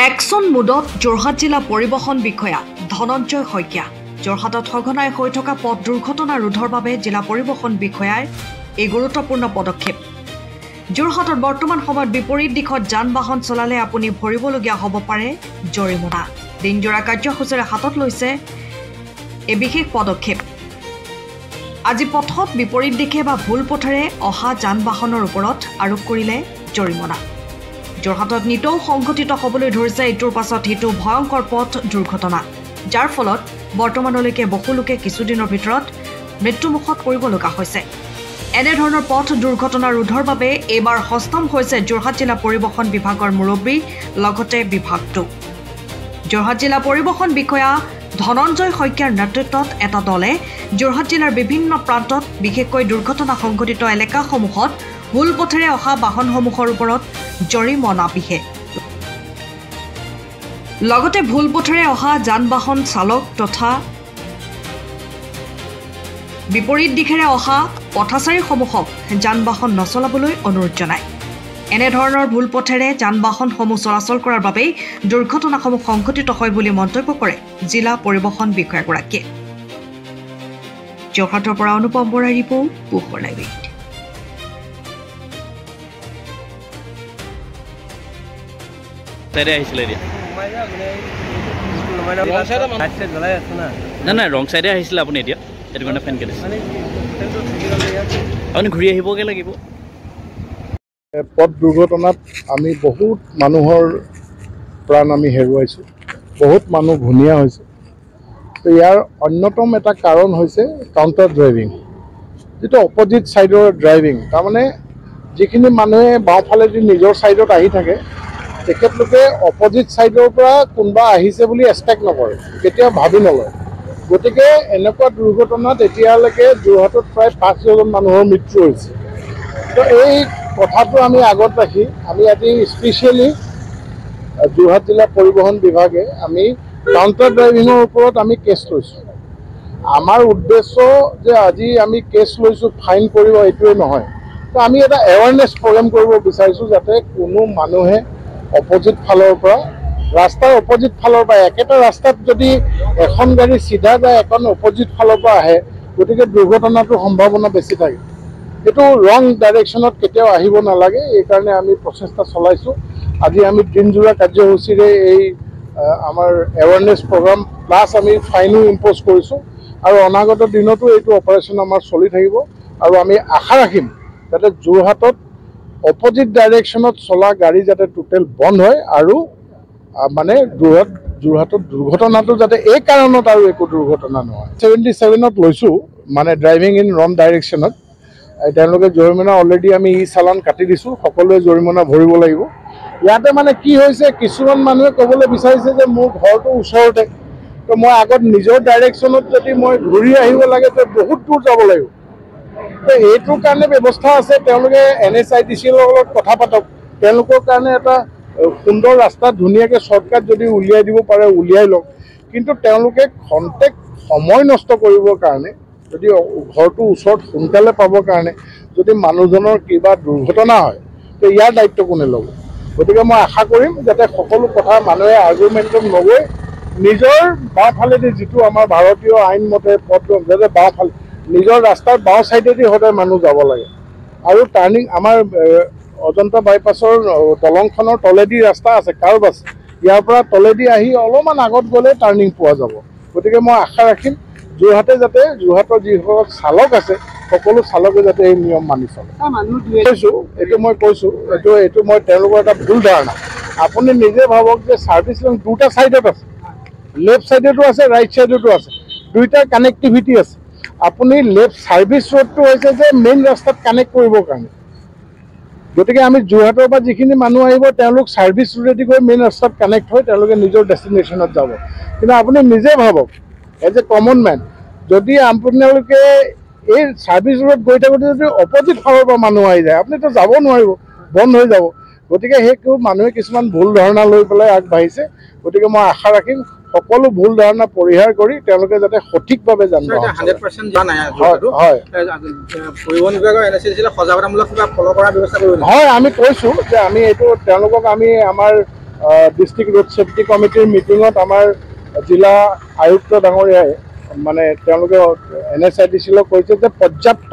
Action মুডত যোৰহাট জিলা পৰিবহণ বিষয়া ধনঞ্জয় শইকীয়া যোৰহাটত সঘনাই হৈ থকা পথ দুৰ্ঘটনা ৰোধৰ বাবে জিলা পৰিবহণ বিষয়াৰ এই গুৰুত্বপূৰ্ণ পদক্ষেপ। যোৰহাটত বৰ্তমান সময়ত বিপৰীত দিশত যান বাহন চলালে আপুনি ভৰিবলগীয়া হ'ব পাৰে জৰিমনা। দিনজোৰা কাৰ্যসূচীৰে হাতত লৈছে এই বিশেষ পদক্ষেপ। আজি পথত বিপৰীত দিশে বা ভুল পথেৰে অহা যান বাহনৰ ওপৰত আৰোপ কৰিলে জৰিমনা। যোৰহাটত নিতৌ সংঘটিত হ'বলৈ ধৰিছে ইটোৰ পাছত সিটো ভয়ংকৰ পথ দুৰ্ঘটনা, যাৰ ফলত বৰ্তমানলৈকে বহু লোকে কিছুদিনৰ ভিতৰত মৃত্যুমুখত পৰিব লগা হৈছে। এনেধৰণৰ পথ দুৰ্ঘটনা ৰোধৰ বাবে এইবাৰ হস্তম হৈছে যোৰহাট জিলা পৰিবহণ বিভাগৰ মুৰব্বী লগতে বিভাগটো। যোৰহাট জিলা পৰিবহণ বিষয়া ধনঞ্জয় শইকীয়াৰ নেতৃত্বত এটা দলে যোৰহাট জিলাৰ বিভিন্ন প্ৰান্তত বিশেষকৈ দুৰ্ঘটনা সংঘটিত এলেকাসমূহত ভুল পথেৰে অহা বাহনসমূহৰ ওপৰত জৰিমনা বিহে। লগতে ভুল পথেৰে অহা যান বাহন চালক তথা বিপৰীত দিশেৰে অহা পথাচাৰীসমূহক যান বাহন নচলাবলৈ অনুৰোধ জনায়। এনেধৰণৰ ভুল পথেৰে যান বাহনসমূহ চলাচল কৰাৰ বাবেই দুৰ্ঘটনাসমূহ সংঘটিত হয় বুলি মন্তব্য কৰে জিলা পৰিবহণ বিষয়াগৰাকীয়ে। যোৰহাটৰ পৰা অনুপম বৰাৰ ৰিপৰ্ট, পোহৰ লাইভ। না ৰং চাইডে আহিছিলে আপুনি, এতিয়া সেইটো কাৰণে ফেন কেলিছে আপুনি ঘূৰি আহিবগৈ লাগিব। পথ দুৰ্ঘটনাত আমি বহুত মানুহৰ প্ৰাণ আমি হেৰুৱাইছোঁ, বহুত মানুহ ঘূণীয়া হৈছে। তো ইয়াৰ অন্যতম এটা কাৰণ হৈছে কাউণ্টাৰ ড্ৰাইভিং, যিটো অপজিট ছাইডৰ ড্ৰাইভিং। তাৰমানে যিখিনি মানুহে বাওঁফালেদি নিজৰ ছাইডত আহি থাকে, তেখেতলোকে অপজিট ছাইডৰ পৰা কোনোবা আহিছে বুলি এক্সপেক্ট নকৰে, কেতিয়াও ভাবি নলয়। গতিকে এনেকুৱা দুৰ্ঘটনাত এতিয়ালৈকে যোৰহাটত প্ৰায় 5জন মানুহৰ মৃত্যু হৈছে। তো এই কথাটো আমি আগত ৰাখি আমি আজি স্পেচিয়েলি যোৰহাট জিলা পৰিবহণ বিভাগে আমি কাউণ্টাৰ ড্ৰাইভিঙৰ ওপৰত আমি কেছ লৈছোঁ। আমাৰ উদ্দেশ্য যে আজি আমি কেছ লৈছোঁ ফাইন কৰিব, এইটোৱে নহয়। তো আমি এটা এৱাৰনেছ প্ৰগ্ৰেম কৰিব বিচাৰিছোঁ, যাতে কোনো মানুহে অপজিট ফালৰ পৰা, ৰাস্তাৰ অপজিট ফালৰ পৰা, একেটা ৰাস্তাত যদি এখন গাড়ী চিধা যায়, এখন অপজিট ফালৰ পৰা আহে, গতিকে দুৰ্ঘটনাটোৰ সম্ভাৱনা বেছি থাকে। এইটো ৰং ডাইৰেকশ্যনত কেতিয়াও আহিব নালাগে, এইকাৰণে আমি প্ৰচেষ্টা চলাইছোঁ। আজি আমি দিনজোৰা কাৰ্যসূচীৰে এই আমাৰ এৱাৰনেছ প্ৰগ্ৰাম প্লাছ আমি ফাইনো ইম্প'জ কৰিছোঁ, আৰু অনাগত দিনতো এইটো অপাৰেশ্যন আমাৰ চলি থাকিব। আৰু আমি আশা ৰাখিম যাতে যোৰহাটত অপজিট ডাইৰেকশ্যনত চলা গাড়ী যাতে টোটেল বন্ধ হয়, আৰু মানে যোৰহাটত দুৰ্ঘটনাটো যাতে এই কাৰণত আৰু একো দুৰ্ঘটনা নহয়। 77ত লৈছোঁ, মানে ড্ৰাইভিং ইন ৰং ডাইৰেকশ্যনত। তেওঁলোকে জৰিমনা অলৰেডি আমি চালান কাটি দিছোঁ, সকলোৱে জৰিমনা ভৰিব লাগিব। ইয়াতে মানে কি হৈছে, কিছুমান মানুহে ক'বলৈ বিচাৰিছে যে মোৰ ঘৰটো ওচৰতে, তো মই আগত নিজৰ ডাইৰেকশ্যনত যদি মই ঘূৰি আহিব লাগে তো বহুত দূৰ যাব লাগিব। তো এইটোৰ কাৰণে ব্যৱস্থা আছে, তেওঁলোকে NHITCৰ লগত কথা পাতক, তেওঁলোকৰ কাৰণে এটা সুন্দৰ ৰাস্তা ধুনীয়াকৈ শ্বৰ্টকাট যদি উলিয়াই দিব পাৰে উলিয়াই লওক। কিন্তু তেওঁলোকে খন্তেক সময় নষ্ট কৰিবৰ কাৰণে, যদি ঘৰটো ওচৰত সোনকালে পাবৰ কাৰণে যদি মানুহজনৰ কিবা দুৰ্ঘটনা হয়, তো ইয়াৰ দায়িত্ব কোনে ল'ব? গতিকে মই আশা কৰিম যাতে সকলো কথা মানুহে আৰ্গুমেণ্টত নগৈ নিজৰ বাওঁফালেদি, যিটো আমাৰ ভাৰতীয় আইন মতে পথ যাতে বাওঁফালে নিজৰ ৰাস্তাৰ বাওঁ ছাইডেদি সদায় মানুহ যাব লাগে। আৰু টাৰ্ণিং আমাৰ অজন্তা বাইপাছৰ দলংখনৰ তলেদি ৰাস্তা আছে, কাৰ্ভ আছে, ইয়াৰ পৰা তলেদি আহি অলপমান আগত গ'লে টাৰ্ণিং পোৱা যাব। গতিকে মই আশা ৰাখিম যোৰহাটে যাতে, যোৰহাটৰ যিসকল চালক আছে সকলো চালকে যাতে এই নিয়ম মানি চলে। এইটো মই কৈছোঁ, এইটো মই তেওঁলোকৰ এটা ভুল ধাৰণা। আপুনি নিজে ভাবক যে ছাৰ্ভিচ লেন দুটা ছাইডত আছে, লেফ্ট ছাইডতো আছে, ৰাইট ছাইডতো আছে, দুইটাৰ কানেক্টিভিটি আছে। আপুনি লেফ্ট ছাৰ্ভিচ ৰোডটো হৈছে যে মেইন ৰাস্তাত কানেক্ট কৰিবৰ কাৰণে। গতিকে আমি যোৰহাটৰ পৰা যিখিনি মানুহ আহিব, তেওঁলোক ছাৰ্ভিচ ৰোডেদি গৈ মেইন ৰাস্তাত কানেক্ট হৈ তেওঁলোকে নিজৰ ডেষ্টিনেশ্যনত যাব। কিন্তু আপুনি নিজে ভাবক এজ এ কমন মেন, যদি আপোনালোকে এই ছাৰ্ভিচ ৰোডত গৈ থাকোঁতে যদি অপজিট ফালৰ পৰা মানুহ আহি যায়, আপুনিতো যাব নোৱাৰিব, বন্ধ হৈ যাব। গতিকে সেইটো মানুহে কিছুমান ভুল ধাৰণা লৈ পেলাই আগবাঢ়িছে। গতিকে মই আশা ৰাখিম সকলো ভুল ধাৰণা পৰিহাৰ কৰি তেওঁলোকে যাতে সঠিকভাৱে জানে। হয়, আমি কৈছোঁ যে আমি এইটো তেওঁলোকক আমি আমাৰ ডিষ্ট্ৰিক্ট ৰোড ছেফটি কমিটিৰ মিটিঙত আমাৰ জিলা আয়ুক্ত ডাঙৰীয়াই মানে তেওঁলোকে NSIDCলৈ কৈছে যে পৰ্যাপ্ত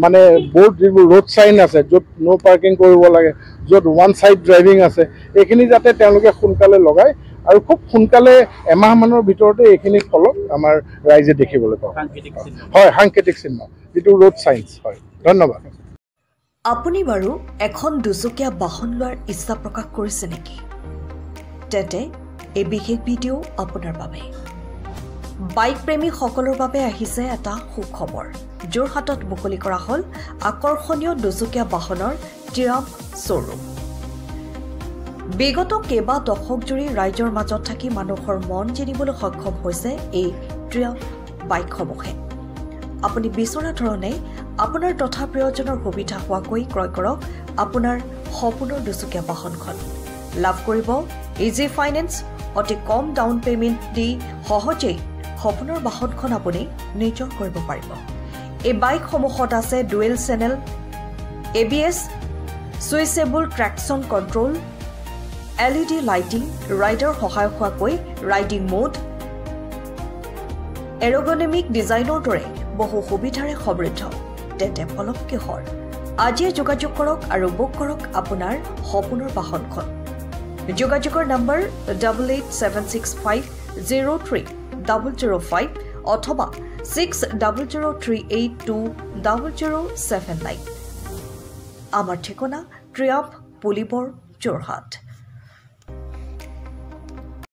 মানে বহুত যিবোৰ ৰোড চাইন আছে য'ত ন' পাৰ্কিং কৰিব লাগে, য'ত ওৱান ছাইড ড্ৰাইভিং আছে, এইখিনি যাতে তেওঁলোকে সোনকালে লগায় আৰু খুব সোনকালে এমাহমানৰ ভিতৰতে এইখিনি ফলত আমাৰ ৰাইজে দেখিবলৈ পাব। হয়, সাংকেতিক চিহ্ন যিটো ৰোড চাইন্স হয়। ধন্যবাদ। আপুনি বাৰু এখন দুচকীয়া বাহন লোৱাৰ ইচ্ছা প্ৰকাশ কৰিছে নেকি? তেন্তে এই বিশেষ ভিডিঅ' আপোনাৰ বাবে। বাইক প্ৰেমীসকলৰ বাবে আহিছে এটা সুখবৰ। যোৰহাটত মুকলি কৰা হ'ল আকৰ্ষণীয় দুচকীয়া বাহনৰ ট্ৰিয়াম্ফ শ্ব'ৰুম। বিগত কেইবা দশক জুৰি ৰাইজৰ মাজত থাকি মানুহৰ মন জিনিবলৈ সক্ষম হৈছে এই ট্ৰিয়াম্ফ বাইকসমূহে। আপুনি বিচৰা ধৰণে আপোনাৰ তথা প্ৰিয়জনৰ সুবিধা হোৱাকৈ ক্ৰয় কৰক আপোনাৰ সপোনৰ দুচকীয়া বাহনখন। লাভ কৰিব ইজি ফাইনেন্স, অতি কম ডাউন পে'মেণ্ট দি সহজেই সপোনৰ বাহনখন আপুনি নিজৰ কৰিব পাৰিব। এই বাইকসমূহত আছে dual channel ABS, switchable traction control, LED lighting, rider সহায়ক হোৱাকৈ ৰাইডিং মোড, এৰগনমিক ডিজাইনৰ দৰে বহু সুবিধাৰে সমৃদ্ধ। তেন্তে পলম কিহৰ? আজিয়ে যোগাযোগ কৰক আৰু বুক কৰক আপোনাৰ সপোনৰ বাহনখন। যোগাযোগৰ নম্বৰ 8876503005 অথবা 6003820079। আমাৰ ঠিকনা ট্ৰিয়াম্ফ পুলিবৰ যোৰহাট।